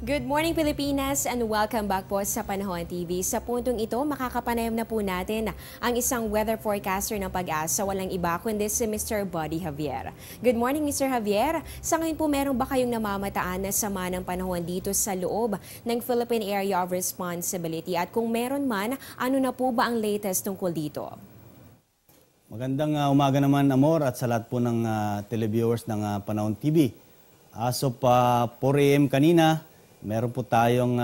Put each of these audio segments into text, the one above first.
Good morning Pilipinas and welcome back po sa Panahon TV. Sa puntong ito, makakapanayam na po natin ang isang weather forecaster ng Pag-asa, walang iba kundi si Mr. Buddy Javier. Good morning Mr. Javier. Sa ngayon po meron ba kayong namamataan na sama ng panahon dito sa loob ng Philippine Area of Responsibility? At kung meron man, ano na po ba ang latest tungkol dito? Magandang umaga naman Amor at sa lahat po ng televiewers ng Panahon TV. As of 4 AM kanina, meron po tayong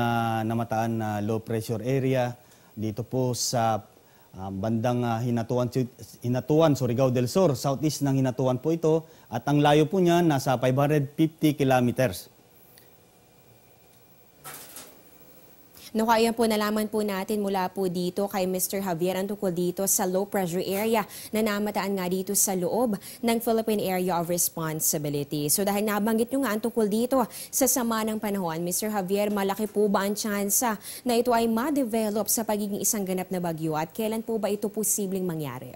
namataan na low pressure area dito po sa bandang Hinatuan, Surigao del Sur. Southeast ng Hinatuan po ito at ang layo po niya nasa 550 kilometers. Ayan po, nalaman po natin mula po dito kay Mr. Javier ang tungkol dito sa low pressure area na namataan nga dito sa loob ng Philippine Area of Responsibility. So dahil nabanggit nyo nga ang tungkol dito sa sama ng panahon, Mr. Javier, malaki po ba ang tsansa na ito ay ma-develop sa pagiging isang ganap na bagyo at kailan po ba ito posibleng mangyari?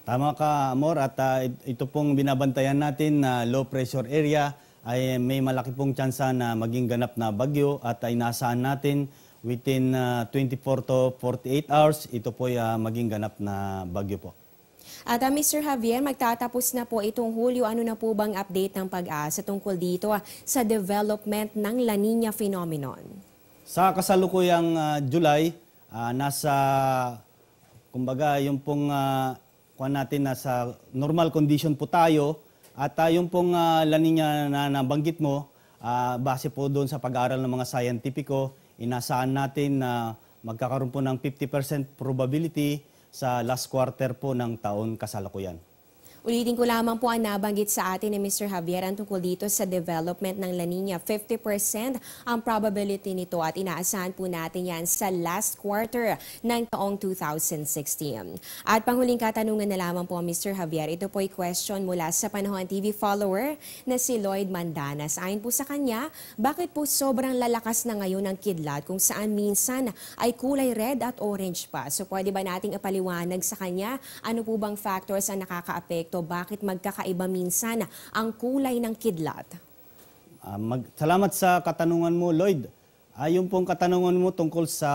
Tama ka Amor at ito pong binabantayan natin na low pressure area ay may malaki pong tsansa na maging ganap na bagyo at inaasahan natin within 24 to 48 hours, ito po ay maging ganap na bagyo po. At Mr. Javier, magtatapos na po itong Hulyo. Ano na po bang update ng Pag-asa tungkol dito sa development ng La Niña phenomenon? Sa kasalukuyang July, kumbaga yung pong natin nasa normal condition po tayo. At yung pong La Niña na nabanggit mo, base po doon sa pag-aaral ng mga scientifico, inasahan natin na magkakaroon po ng 50% probability sa last quarter po ng taon kasalukuyan. Ulitin ko lamang po ang nabanggit sa atin ni Mr. Javier ang tungkol dito sa development ng La Niña. 50% ang probability nito at inaasahan po natin yan sa last quarter ng taong 2016. At panghuling katanungan na lamang po Mr. Javier, ito po ay question mula sa Panahon TV follower na si Lloyd Mandanas. Ayon po sa kanya, bakit po sobrang lalakas na ngayon ang kidlat kung saan minsan ay kulay red at orange pa? So pwede ba nating ipaliwanag sa kanya ano po bang factors ang nakaka-apekto? Bakit magkakaiba minsan ang kulay ng kidlat? Salamat sa katanungan mo, Lloyd. Yung pong katanungan mo tungkol sa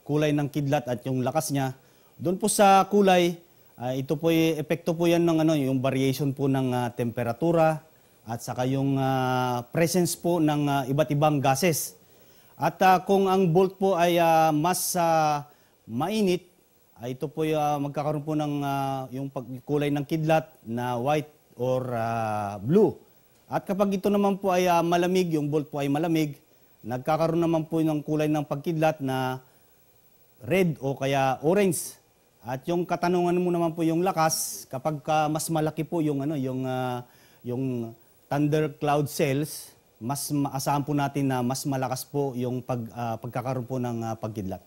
kulay ng kidlat at yung lakas niya, doon po sa kulay, ito po epekto po yan ng yung variation po ng temperatura at saka yung presence po ng iba't ibang gases. At kung ang bolt po ay mas mainit, ito po magkakaroon po ng yung kulay ng kidlat na white or blue. At kapag ito naman po ay malamig, yung bolt po ay malamig, nagkakaroon naman po ng kulay ng pagkidlat na red o kaya orange. At yung katanungan mo naman po yung lakas, kapag mas malaki po yung yung thundercloud cells, mas maasahan po natin na mas malakas po yung pagkakaroon po ng pagkidlat.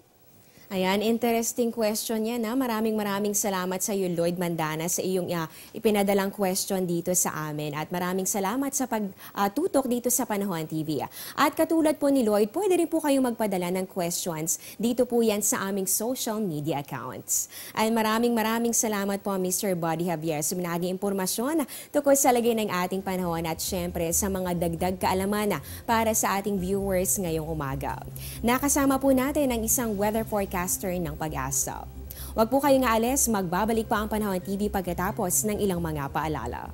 Ayan, interesting question yan. Maraming salamat sa iyo, Lloyd Mandanas, sa iyong ipinadalang question dito sa amin. At maraming salamat sa pagtutok dito sa Panahon TV. At katulad po ni Lloyd, pwede rin po kayong magpadala ng questions dito po yan sa aming social media accounts. At maraming salamat po, Mr. Buddy Javier, sa binaging impormasyon tungkol sa lagay ng ating panahon at syempre sa mga dagdag kaalaman para sa ating viewers ngayong umaga. Nakasama po natin ang isang weather forecast ng Pag-asa. Huwag po kayong aalis, magbabalik pa ang Panahon TV pagkatapos ng ilang mga paalala.